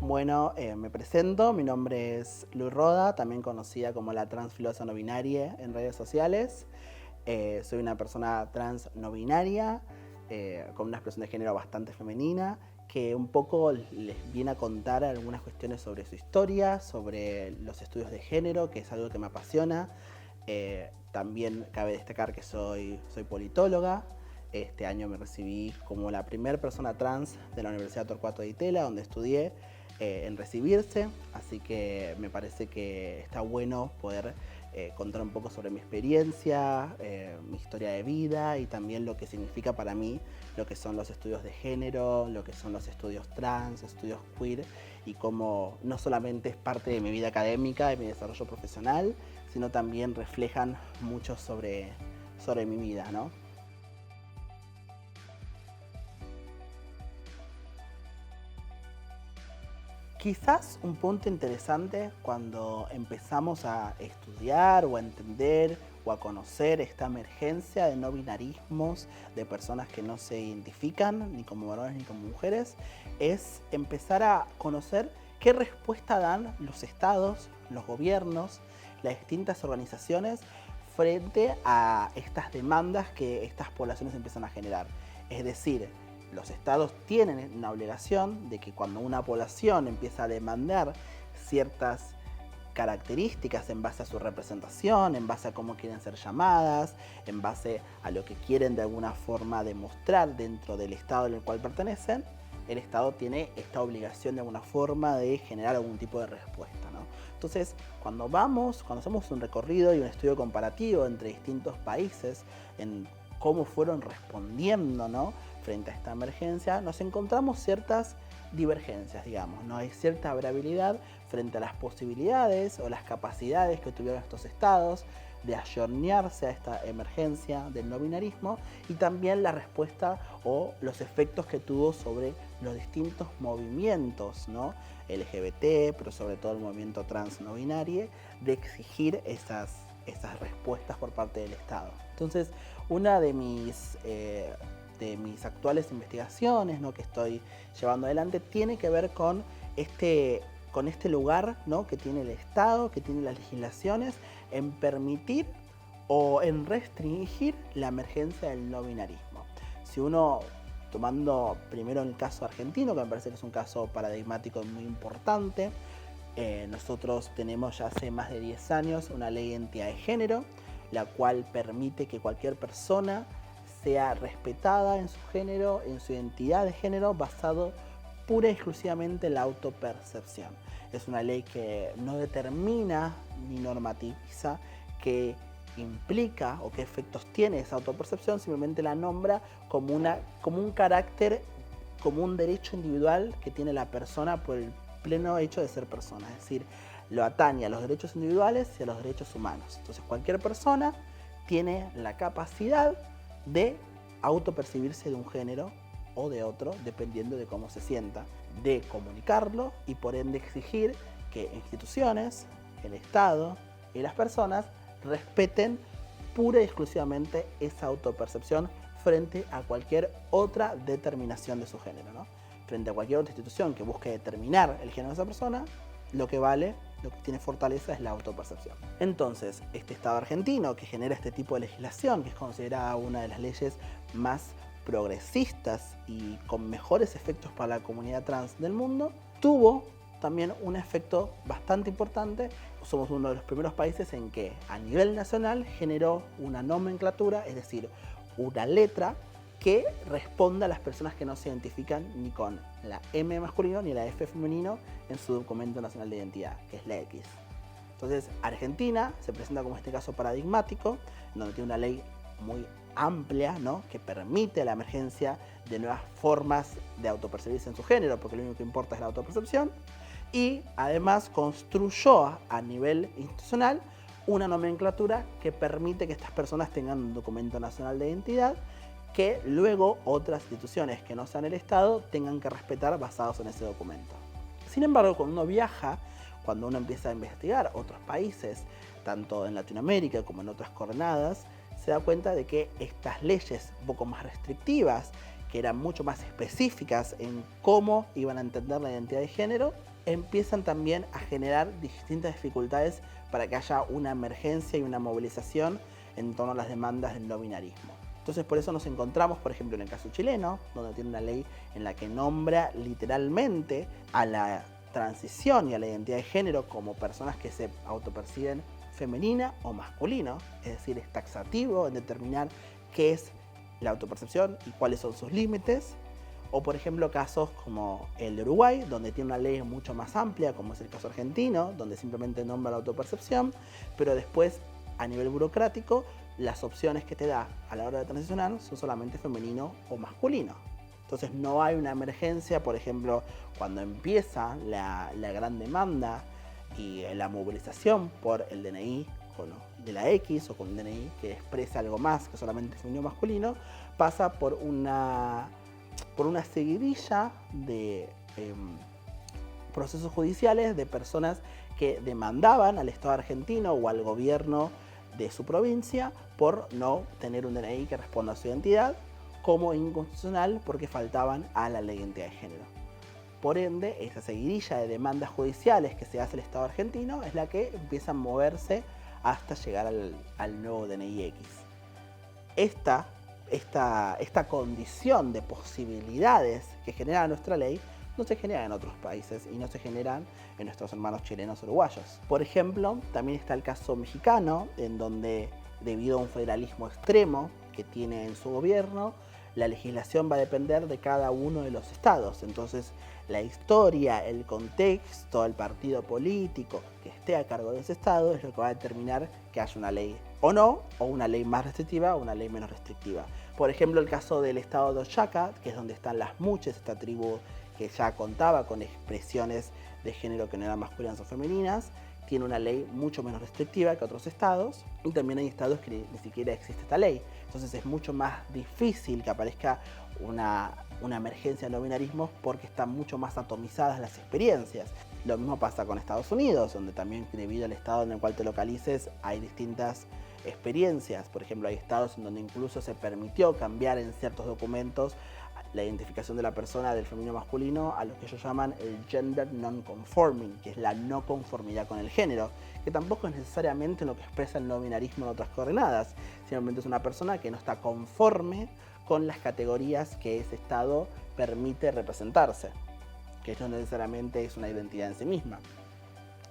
Bueno, me presento, mi nombre es Lu Roda, también conocida como la transfilosa no binaria en redes sociales. Soy una persona trans no binaria, con una expresión de género bastante femenina, que un poco les viene a contar algunas cuestiones sobre su historia, sobre los estudios de género, que es algo que me apasiona. También cabe destacar que soy politóloga. Este año me recibí como la primera persona trans de la Universidad Torcuato Di Tella, donde estudié, en recibirse, así que me parece que está bueno poder contar un poco sobre mi experiencia, mi historia de vida y también lo que significa para mí lo que son los estudios de género, lo que son los estudios trans, estudios queer, y cómo no solamente es parte de mi vida académica, de mi desarrollo profesional, sino también reflejan mucho sobre mi vida, ¿no? Quizás un punto interesante cuando empezamos a estudiar o a entender o a conocer esta emergencia de no binarismos, de personas que no se identifican ni como varones ni como mujeres, es empezar a conocer qué respuesta dan los estados, los gobiernos, las distintas organizaciones frente a estas demandas que estas poblaciones empiezan a generar. Es decir, los estados tienen una obligación de que cuando una población empieza a demandar ciertas características en base a su representación, en base a cómo quieren ser llamadas, en base a lo que quieren de alguna forma demostrar dentro del estado al cual pertenecen, el estado tiene esta obligación de alguna forma de generar algún tipo de respuesta, ¿no? Entonces, cuando hacemos un recorrido y un estudio comparativo entre distintos países en cómo fueron respondiendo, ¿no?, frente a esta emergencia, nos encontramos ciertas divergencias, digamos, ¿no? Hay cierta variabilidad frente a las posibilidades o las capacidades que tuvieron estos estados de ayornearse a esta emergencia del no binarismo, y también la respuesta o los efectos que tuvo sobre los distintos movimientos, ¿no?, LGBT, pero sobre todo el movimiento trans no binario, de exigir esas respuestas por parte del Estado. Entonces, una de mis actuales investigaciones, ¿no?, que estoy llevando adelante, tiene que ver con este lugar, ¿no?, que tiene el Estado, que tiene las legislaciones, en permitir o en restringir la emergencia del no binarismo. Si uno, tomando primero el caso argentino, que me parece que es un caso paradigmático muy importante, nosotros tenemos ya hace más de 10 años una ley de identidad de género, la cual permite que cualquier persona sea respetada en su género, en su identidad de género, basado pura y exclusivamente en la autopercepción. Es una ley que no determina ni normativiza qué implica o qué efectos tiene esa autopercepción, simplemente la nombra como un carácter, como un derecho individual que tiene la persona por el pleno hecho de ser persona. Es decir, lo atañe a los derechos individuales y a los derechos humanos. Entonces, cualquier persona tiene la capacidad de autopercibirse de un género o de otro, dependiendo de cómo se sienta, de comunicarlo y por ende exigir que instituciones, el Estado y las personas respeten pura y exclusivamente esa autopercepción frente a cualquier otra determinación de su género, ¿no? Frente a cualquier otra institución que busque determinar el género de esa persona, lo que vale, lo que tiene fortaleza es la autopercepción. Entonces, este Estado argentino que genera este tipo de legislación, que es considerada una de las leyes más progresistas y con mejores efectos para la comunidad trans del mundo, tuvo también un efecto bastante importante. Somos uno de los primeros países en que a nivel nacional generó una nomenclatura, es decir, una letra que responda a las personas que no se identifican ni con la M masculino ni la F femenino en su documento nacional de identidad, que es la X. Entonces, Argentina se presenta como este caso paradigmático, donde tiene una ley muy amplia, ¿no?, que permite la emergencia de nuevas formas de autopercibirse en su género, porque lo único que importa es la autopercepción, y además construyó a nivel institucional una nomenclatura que permite que estas personas tengan un documento nacional de identidad que luego otras instituciones que no sean el Estado tengan que respetar basados en ese documento. Sin embargo, cuando uno viaja, cuando uno empieza a investigar otros países, tanto en Latinoamérica como en otras coordenadas, se da cuenta de que estas leyes un poco más restrictivas, que eran mucho más específicas en cómo iban a entender la identidad de género, empiezan también a generar distintas dificultades para que haya una emergencia y una movilización en torno a las demandas del no binarismo. Entonces por eso nos encontramos, por ejemplo, en el caso chileno, donde tiene una ley en la que nombra literalmente a la transición y a la identidad de género como personas que se autoperciben femenina o masculino, es decir, es taxativo en determinar qué es la autopercepción y cuáles son sus límites. O por ejemplo casos como el de Uruguay, donde tiene una ley mucho más amplia, como es el caso argentino, donde simplemente nombra la autopercepción, pero después a nivel burocrático las opciones que te da a la hora de transicionar son solamente femenino o masculino. Entonces no hay una emergencia, por ejemplo, cuando empieza la gran demanda y la movilización por el DNI de la X o con un DNI que expresa algo más que solamente femenino o masculino, pasa por una seguidilla de procesos judiciales de personas que demandaban al Estado argentino o al gobierno de su provincia por no tener un DNI que responda a su identidad como inconstitucional porque faltaban a la ley de identidad de género. Por ende, esa seguidilla de demandas judiciales que se hace el Estado argentino es la que empieza a moverse hasta llegar al nuevo DNI X. Esta condición de posibilidades que genera nuestra ley no se genera en otros países y no se generan en nuestros hermanos chilenos o uruguayos. Por ejemplo, también está el caso mexicano, en donde debido a un federalismo extremo que tiene en su gobierno, la legislación va a depender de cada uno de los estados. Entonces, la historia, el contexto, el partido político que esté a cargo de ese estado es lo que va a determinar que haya una ley o no, o una ley más restrictiva o una ley menos restrictiva. Por ejemplo, el caso del estado de Oaxaca, que es donde están las Muches, esta tribu que ya contaba con expresiones de género que no eran masculinas o femeninas, tiene una ley mucho menos restrictiva que otros estados, y también hay estados que ni siquiera existe esta ley. Entonces es mucho más difícil que aparezca una emergencia de no binarismos porque están mucho más atomizadas las experiencias. Lo mismo pasa con Estados Unidos, donde también debido al estado en el cual te localices hay distintas experiencias. Por ejemplo, hay estados en donde incluso se permitió cambiar en ciertos documentos la identificación de la persona del femenino masculino a lo que ellos llaman el gender non-conforming, que es la no conformidad con el género, que tampoco es necesariamente lo que expresa el no binarismo en otras coordenadas, simplemente es una persona que no está conforme con las categorías que ese estado permite representarse, que no necesariamente es una identidad en sí misma.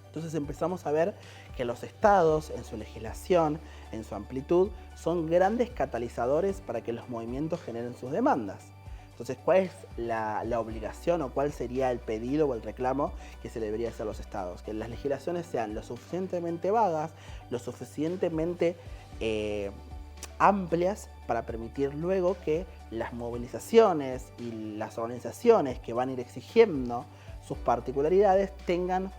Entonces empezamos a ver que los estados, en su legislación, en su amplitud, son grandes catalizadores para que los movimientos generen sus demandas. Entonces, ¿cuál es la obligación o cuál sería el pedido o el reclamo que se debería hacer a los estados? Que las legislaciones sean lo suficientemente vagas, lo suficientemente amplias para permitir luego que las movilizaciones y las organizaciones que van a ir exigiendo sus particularidades tengan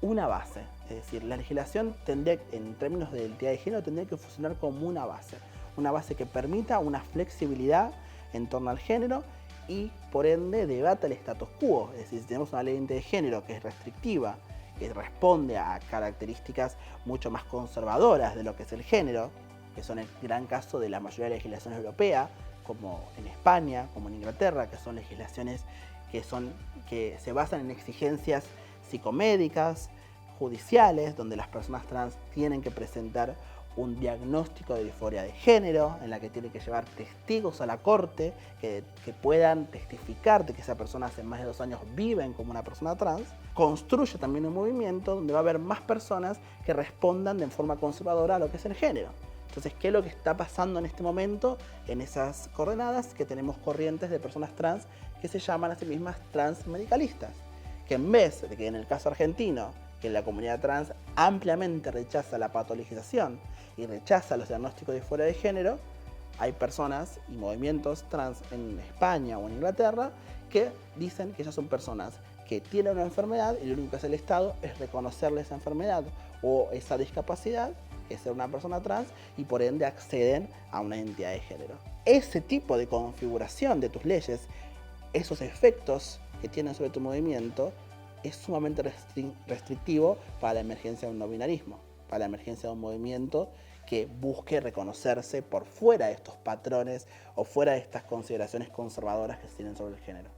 una base. Es decir, la legislación tendría, en términos de identidad de género, tendría que funcionar como una base que permita una flexibilidad en torno al género y por ende debata el status quo. Es decir, si tenemos una ley de género que es restrictiva, que responde a características mucho más conservadoras de lo que es el género, que son el gran caso de la mayoría de las legislaciones europeas, como en España, como en Inglaterra, que son legislaciones que se basan en exigencias psicomédicas, judiciales, donde las personas trans tienen que presentar un diagnóstico de disforia de género, en la que tienen que llevar testigos a la corte que puedan testificar de que esa persona hace más de 2 años viven como una persona trans, construye también un movimiento donde va a haber más personas que respondan de forma conservadora a lo que es el género. Entonces, ¿qué es lo que está pasando en este momento en esas coordenadas? Que tenemos corrientes de personas trans que se llaman a sí mismas transmedicalistas, que en vez de que en el caso argentino, que la comunidad trans ampliamente rechaza la patologización y rechaza los diagnósticos de disforia de género, hay personas y movimientos trans en España o en Inglaterra que dicen que ellas son personas que tienen una enfermedad y lo único que hace el Estado es reconocerle esa enfermedad o esa discapacidad, que es ser una persona trans, y por ende acceden a una identidad de género. Ese tipo de configuración de tus leyes, esos efectos que tienen sobre tu movimiento, es sumamente restrictivo para la emergencia de un no binarismo, para la emergencia de un movimiento que busque reconocerse por fuera de estos patrones o fuera de estas consideraciones conservadoras que se tienen sobre el género.